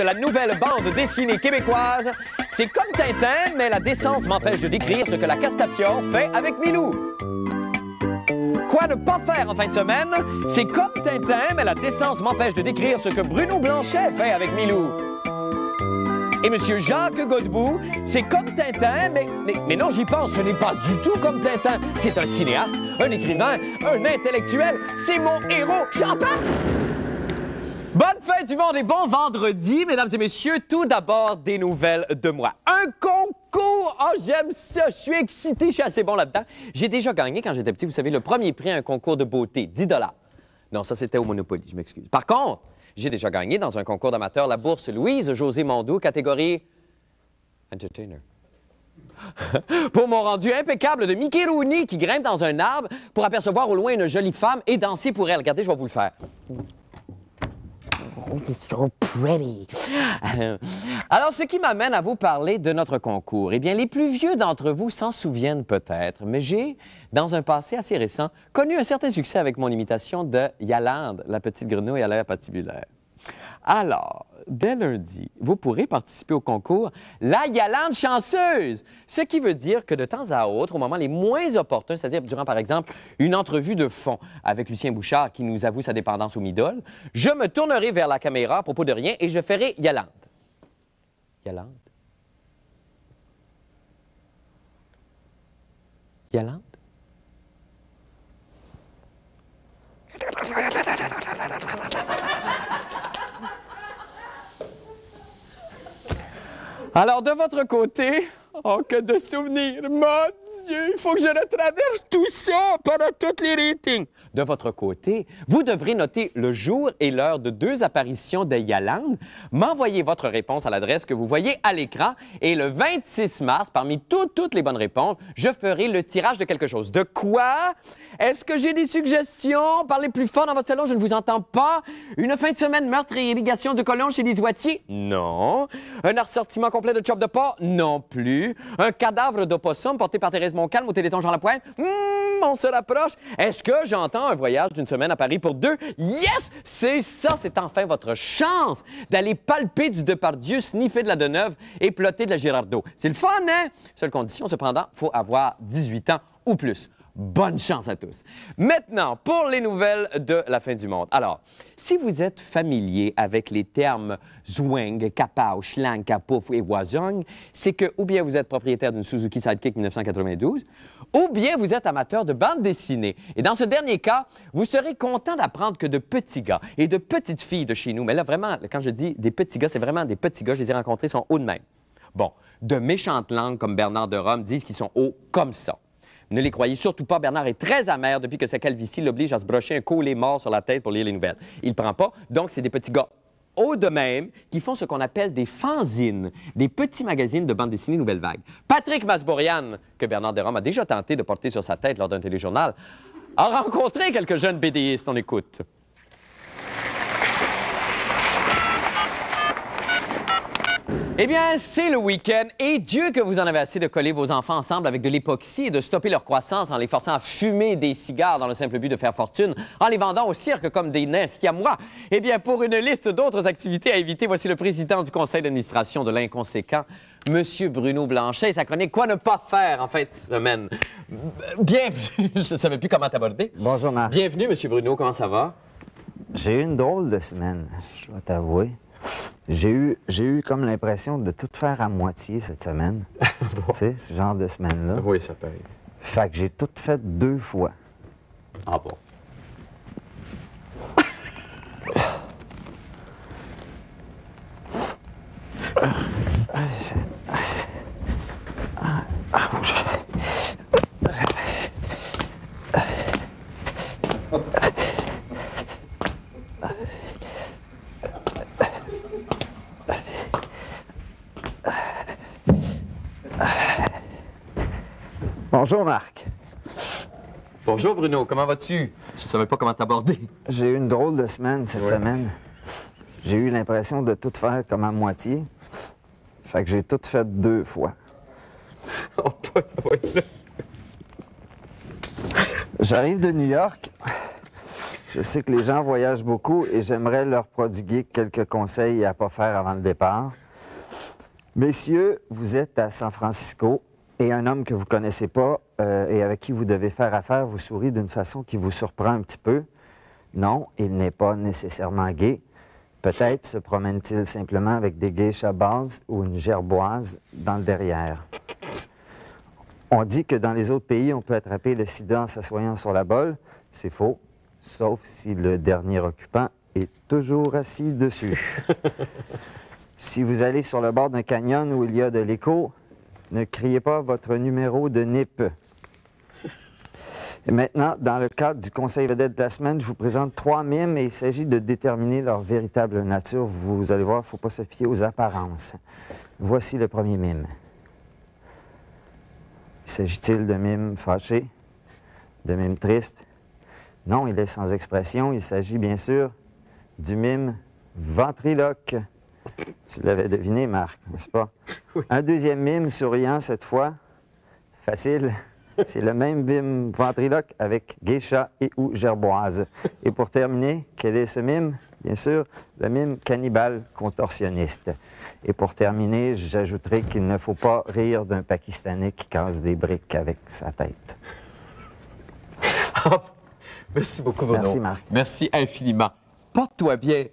la nouvelle bande dessinée québécoise. C'est comme Tintin, mais la décence m'empêche de décrire ce que la Castafiore fait avec Milou. Quoi ne pas faire en fin de semaine? C'est comme Tintin, mais la décence m'empêche de décrire ce que Bruno Blanchet fait avec Milou. Et Monsieur Jacques Godbout, c'est comme Tintin, mais non, j'y pense, ce n'est pas du tout comme Tintin. C'est un cinéaste, un écrivain, un intellectuel. C'est mon héros. Champagne! Bonne fête du monde et bon vendredi, mesdames et messieurs. Tout d'abord, des nouvelles de moi. Un concours! Oh, j'aime ça! Je suis excité, je suis assez bon là-dedans. J'ai déjà gagné quand j'étais petit, vous savez, le premier prix à un concours de beauté, 10 $. Non, ça, c'était au Monopoly, je m'excuse. Par contre, j'ai déjà gagné dans un concours d'amateurs la bourse Louise-José Mondou, catégorie Entertainer. Pour mon rendu impeccable de Mickey Rooney qui grimpe dans un arbre pour apercevoir au loin une jolie femme et danser pour elle. Regardez, je vais vous le faire. Oh, it's so pretty. Alors, ce qui m'amène à vous parler de notre concours. Eh bien, les plus vieux d'entre vous s'en souviennent peut-être, mais j'ai, dans un passé assez récent, connu un certain succès avec mon imitation de Yalande, la petite grenouille à l'air patibulaire. Alors, dès lundi, vous pourrez participer au concours La Yalande chanceuse, ce qui veut dire que de temps à autre, au moment les moins opportuns, c'est-à-dire durant, par exemple, une entrevue de fond avec Lucien Bouchard qui nous avoue sa dépendance au Midol, je me tournerai vers la caméra à propos de rien et je ferai Yalande. Yalande? Yalande? Alors, de votre côté, oh, que de souvenirs! Mon Dieu, il faut que je retraverse tout ça pendant tous les ratings! De votre côté, vous devrez noter le jour et l'heure de 2 apparitions de Yalande, m'envoyer votre réponse à l'adresse que vous voyez à l'écran, et le 26 mars, parmi toutes les bonnes réponses, je ferai le tirage de quelque chose. De quoi? Est-ce que j'ai des suggestions? Parlez plus fort dans votre salon, je ne vous entends pas. Une fin de semaine meurtre et irrigation de colons chez les oitiers? Non. Un assortiment complet de chop de porc? Non plus. Un cadavre d'opossum porté par Thérèse Montcalm au Téléthon Jean Lapointe? On se rapproche. Est-ce que j'entends un voyage d'une semaine à Paris pour 2? Yes! C'est ça, c'est enfin votre chance d'aller palper du Depardieu, sniffer de la Deneuve et plotter de la Girardot. C'est le fun, hein? Seule condition, cependant, il faut avoir 18 ans ou plus. Bonne chance à tous. Maintenant, pour les nouvelles de la fin du monde. Alors, si vous êtes familier avec les termes zwing, kapao, schlang, kapouf et wazong, c'est que ou bien vous êtes propriétaire d'une Suzuki Sidekick 1992, ou bien vous êtes amateur de bande dessinée. Et dans ce dernier cas, vous serez content d'apprendre que de petits gars et de petites filles de chez nous, mais là, vraiment, quand je dis des petits gars, c'est vraiment des petits gars, je les ai rencontrés, sont hauts de même. Bon, de méchantes langues comme Bernard de Rome disent qu'ils sont hauts comme ça. Ne les croyez surtout pas, Bernard est très amer depuis que sa calvitie l'oblige à se brocher un collet mort sur la tête pour lire les nouvelles. Il ne prend pas, donc c'est des petits gars hauts de même qui font ce qu'on appelle des fanzines, des petits magazines de bande dessinée Nouvelle Vague. Patrick Masbourian, que Bernard de Rome a déjà tenté de porter sur sa tête lors d'un téléjournal, a rencontré quelques jeunes BDistes. On écoute. Eh bien, c'est le week-end et Dieu que vous en avez assez de coller vos enfants ensemble avec de l'époxy et de stopper leur croissance en les forçant à fumer des cigares dans le simple but de faire fortune, en les vendant au cirque comme des nains siamois. Eh bien, pour une liste d'autres activités à éviter, voici le président du conseil d'administration de l'inconséquent, Monsieur Bruno Blanchet et sa chronique « Quoi ne pas faire en fin de semaine ». Bienvenue, je ne savais plus comment t'aborder. Bonjour, Marc. Bienvenue, Monsieur Bruno, comment ça va? J'ai eu une drôle de semaine, je vais t'avouer. J'ai eu comme l'impression de tout faire à moitié cette semaine. Bon. Tu sais, ce genre de semaine-là. Oui, ça peut arriver. Fait que j'ai tout fait 2 fois. Ah bon? Bonjour, Marc. Bonjour, Bruno. Comment vas-tu? Je ne savais pas comment t'aborder. J'ai eu une drôle de semaine cette semaine. J'ai eu l'impression de tout faire comme à moitié. Fait que j'ai tout fait 2 fois. Oh, pas, ça va être là. J'arrive de New York. Je sais que les gens voyagent beaucoup et j'aimerais leur prodiguer quelques conseils à ne pas faire avant le départ. Messieurs, vous êtes à San Francisco et un homme que vous ne connaissez pas et avec qui vous devez faire affaire vous sourit d'une façon qui vous surprend un petit peu. Non, il n'est pas nécessairement gay. Peut-être se promène-t-il simplement avec des geisha balls ou une gerboise dans le derrière. On dit que dans les autres pays, on peut attraper le sida en s'assoyant sur la bolle. C'est faux, sauf si le dernier occupant est toujours assis dessus. Si vous allez sur le bord d'un canyon où il y a de l'écho, ne criez pas votre numéro de NIP. Et maintenant, dans le cadre du Conseil vedette de la semaine, je vous présente 3 mimes et il s'agit de déterminer leur véritable nature. Vous allez voir, il ne faut pas se fier aux apparences. Voici le premier mime. S'agit-il de mime fâché? De mime triste? Non, il est sans expression. Il s'agit bien sûr du mime ventriloque. Tu l'avais deviné, Marc, n'est-ce pas? Oui. Un deuxième mime souriant cette fois. Facile. C'est le même mime ventriloque avec geisha et ou gerboise. Et pour terminer, quel est ce mime? Bien sûr, le mime cannibale contorsionniste. Et pour terminer, j'ajouterai qu'il ne faut pas rire d'un Pakistanais qui casse des briques avec sa tête. Merci beaucoup, Bruno. Merci, Marc. Merci infiniment. Porte-toi bien.